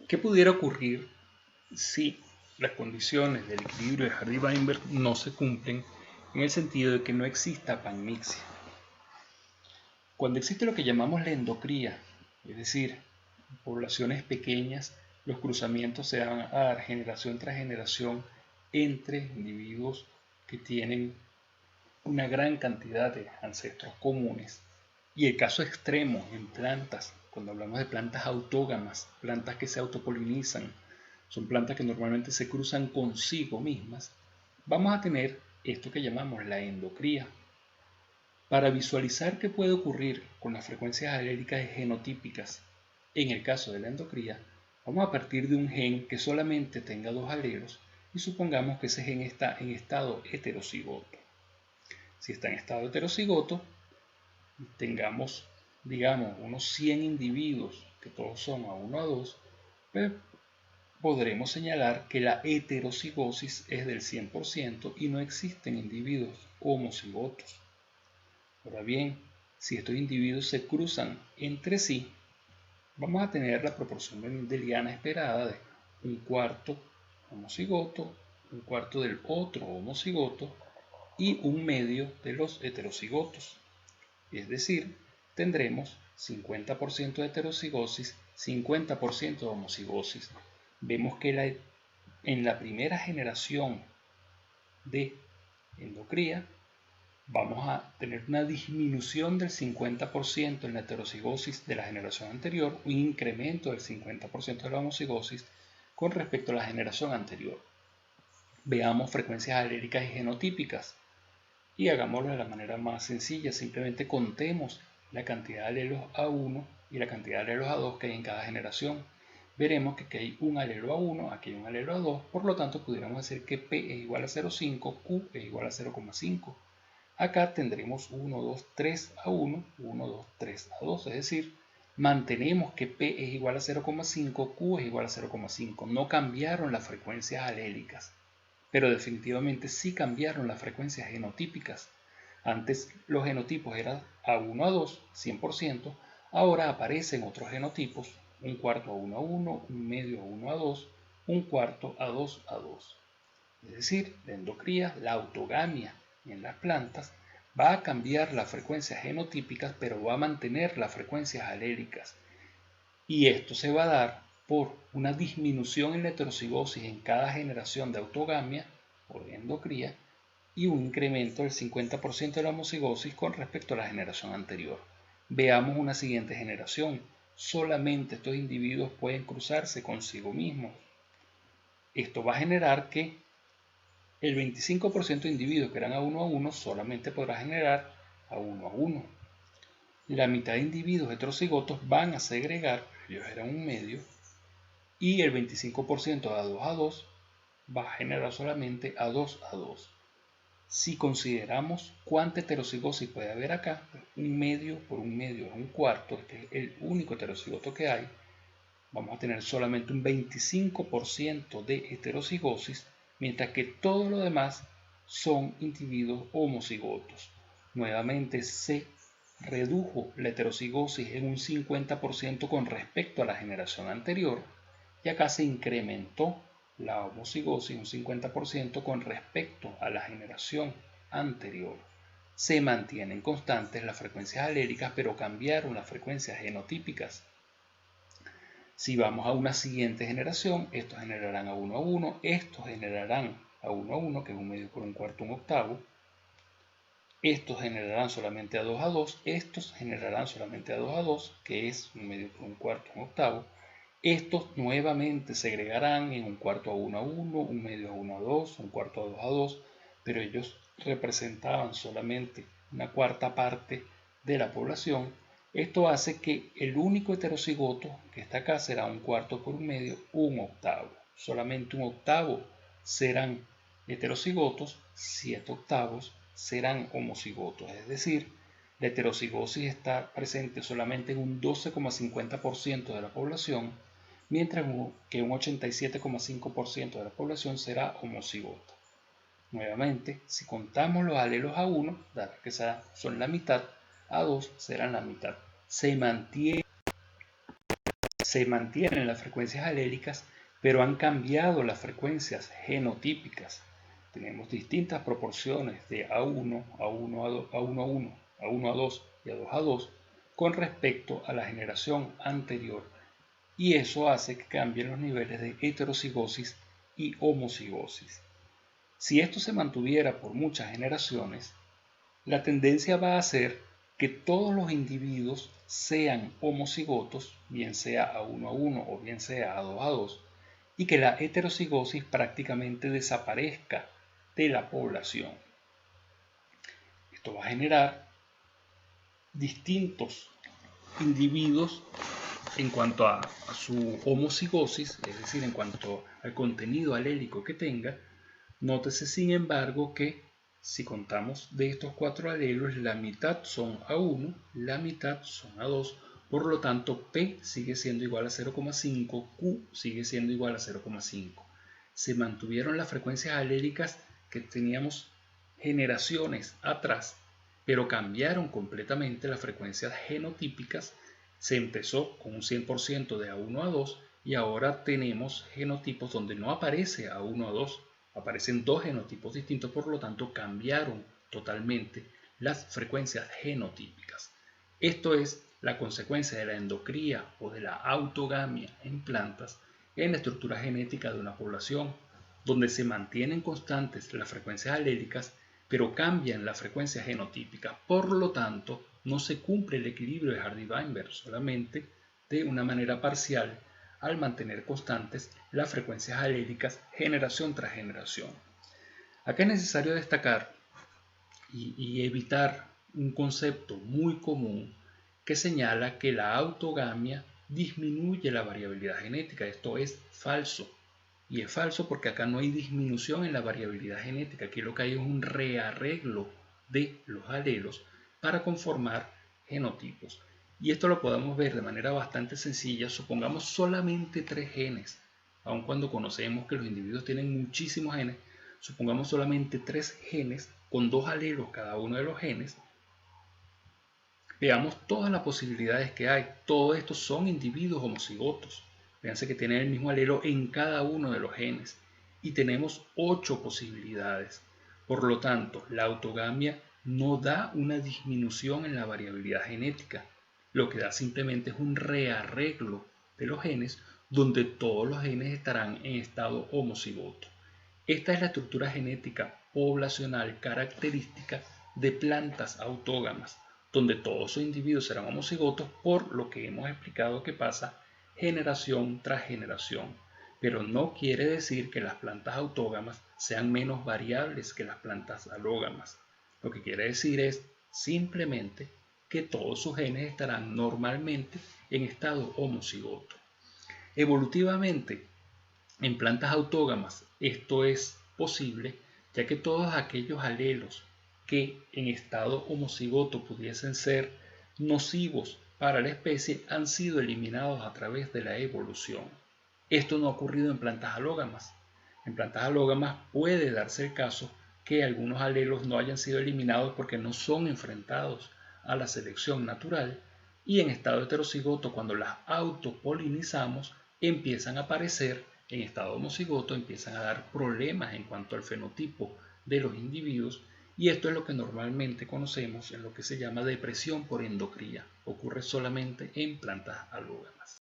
¿Qué pudiera ocurrir si las condiciones del equilibrio de Hardy-Weinberg no se cumplen en el sentido de que no exista panmixia? Cuando existe lo que llamamos la endocría, es decir, poblaciones pequeñas, los cruzamientos se van a dar generación tras generación entre individuos que tienen una gran cantidad de ancestros comunes. Y el caso extremo en plantas, cuando hablamos de plantas autógamas, plantas que se autopolinizan, son plantas que normalmente se cruzan consigo mismas, vamos a tener esto que llamamos la endocría. Para visualizar qué puede ocurrir con las frecuencias aléricas genotípicas en el caso de la endocría, vamos a partir de un gen que solamente tenga dos alelos y supongamos que ese gen está en estado heterocigoto. Si está en estado heterocigoto, tengamos, digamos, unos 100 individuos que todos son A1, A2, pues podremos señalar que la heterocigosis es del 100% y no existen individuos homocigotos. Ahora bien, si estos individuos se cruzan entre sí, vamos a tener la proporción mendeliana esperada de un cuarto homocigoto, un cuarto del otro homocigoto y un medio de los heterocigotos. Es decir, tendremos 50% de heterocigosis, 50% de homocigosis. Vemos que en la primera generación de endocría vamos a tener una disminución del 50% en la heterocigosis de la generación anterior, un incremento del 50% de la homocigosis con respecto a la generación anterior. Veamos frecuencias aléricas y genotípicas y hagámoslo de la manera más sencilla, simplemente contemos la cantidad de alelos A1 y la cantidad de alelos A2 que hay en cada generación. Veremos que aquí hay un alelo A1, aquí hay un alelo A2, por lo tanto pudiéramos decir que P es igual a 0,5, Q es igual a 0,5. Acá tendremos 1, 2, 3 a 1, 1, 2, 3 a 2, es decir, mantenemos que P es igual a 0,5, Q es igual a 0,5. No cambiaron las frecuencias alélicas, pero definitivamente sí cambiaron las frecuencias genotípicas. Antes los genotipos eran A1, A2, 100%, ahora aparecen otros genotipos, un cuarto A1, A1, un medio A1, A2, un cuarto A2, A2. Es decir, la endocría, la autogamia en las plantas, va a cambiar las frecuencias genotípicas, pero va a mantener las frecuencias alélicas. Y esto se va a dar por una disminución en la heterocigosis en cada generación de autogamia, por endocría, y un incremento del 50% de la homocigosis con respecto a la generación anterior. Veamos una siguiente generación. Solamente estos individuos pueden cruzarse consigo mismos. Esto va a generar que el 25% de individuos que eran A1, A1 solamente podrá generar A1, A1. La mitad de individuos heterocigotos van a segregar, ellos eran un medio, y el 25% de A2, A2 va a generar solamente A2, A2. Si consideramos cuánta heterocigosis puede haber acá, un medio por un medio es un cuarto, este es el único heterocigoto que hay, vamos a tener solamente un 25% de heterocigosis, mientras que todo lo demás son individuos homocigotos. Nuevamente se redujo la heterocigosis en un 50% con respecto a la generación anterior y acá se incrementó la homocigosis un 50% con respecto a la generación anterior. Se mantienen constantes las frecuencias aléricas, pero cambiaron las frecuencias genotípicas. Si vamos a una siguiente generación, estos generarán A1, A1, estos generarán A1, A1, que es un medio por un cuarto, un octavo. Estos generarán solamente A2, A2, estos generarán solamente A2, A2, que es un medio por un cuarto, un octavo. Estos nuevamente se agregarán en un cuarto A1, A1, un medio A1, A2, un cuarto A2, A2, pero ellos representaban solamente una cuarta parte de la población. Esto hace que el único heterocigoto que está acá será un cuarto por un medio, un octavo. Solamente un octavo serán heterocigotos, 7 octavos serán homocigotos, es decir, la heterocigosis está presente solamente en un 12,50% de la población, mientras que un 87,5% de la población será homocigota. Nuevamente, si contamos los alelos A1, dado que son la mitad, A2 serán la mitad. Se mantiene se mantienen las frecuencias alélicas, pero han cambiado las frecuencias genotípicas. Tenemos distintas proporciones de A1, A1, A1, A1, A2 y A2, A2 con respecto a la generación anterior, y eso hace que cambien los niveles de heterocigosis y homocigosis. Si esto se mantuviera por muchas generaciones, la tendencia va a ser que todos los individuos sean homocigotos, bien sea A1A1 o bien sea A2A2, y que la heterocigosis prácticamente desaparezca de la población. Esto va a generar distintos individuos en cuanto a su homocigosis, es decir, en cuanto al contenido alélico que tenga. Nótese, sin embargo, que si contamos de estos 4 alelos, la mitad son A1, la mitad son A2, por lo tanto P sigue siendo igual a 0,5, Q sigue siendo igual a 0,5. Se mantuvieron las frecuencias alélicas que teníamos generaciones atrás, pero cambiaron completamente las frecuencias genotípicas. Se empezó con un 100% de A1 a 2 y ahora tenemos genotipos donde no aparece A1 a 2, aparecen 2 genotipos distintos, por lo tanto cambiaron totalmente las frecuencias genotípicas. Esto es la consecuencia de la endocría o de la autogamia en plantas en la estructura genética de una población, donde se mantienen constantes las frecuencias alélicas, pero cambian las frecuencias genotípicas. Por lo tanto, no se cumple el equilibrio de Hardy-Weinberg, solamente de una manera parcial, al mantener constantes las frecuencias alélicas generación tras generación. Acá es necesario destacar y evitar un concepto muy común que señala que la autogamia disminuye la variabilidad genética. Esto es falso. Y es falso porque acá no hay disminución en la variabilidad genética. Aquí lo que hay es un rearreglo de los alelos para conformar genotipos. Y esto lo podemos ver de manera bastante sencilla. Supongamos solamente 3 genes, aun cuando conocemos que los individuos tienen muchísimos genes. Supongamos solamente 3 genes con 2 alelos cada uno de los genes. Veamos todas las posibilidades que hay. Todos estos son individuos homocigotos. Fíjense que tienen el mismo alelo en cada uno de los genes. Y tenemos 8 posibilidades. Por lo tanto, la autogamia no da una disminución en la variabilidad genética. Lo que da simplemente es un rearreglo de los genes donde todos los genes estarán en estado homocigoto. Esta es la estructura genética poblacional característica de plantas autógamas, donde todos sus individuos serán homocigotos por lo que hemos explicado que pasa generación tras generación. Pero no quiere decir que las plantas autógamas sean menos variables que las plantas alógamas. Lo que quiere decir es simplemente que todos sus genes estarán normalmente en estado homocigoto. Evolutivamente, en plantas autógamas esto es posible, ya que todos aquellos alelos que en estado homocigoto pudiesen ser nocivos para la especie han sido eliminados a través de la evolución. Esto no ha ocurrido en plantas alógamas. En plantas alógamas puede darse el caso que algunos alelos no hayan sido eliminados porque no son enfrentados a la selección natural, y en estado heterocigoto, cuando las autopolinizamos, empiezan a aparecer en estado homocigoto, empiezan a dar problemas en cuanto al fenotipo de los individuos, y esto es lo que normalmente conocemos en lo que se llama depresión por endocría. Ocurre solamente en plantas alógamas.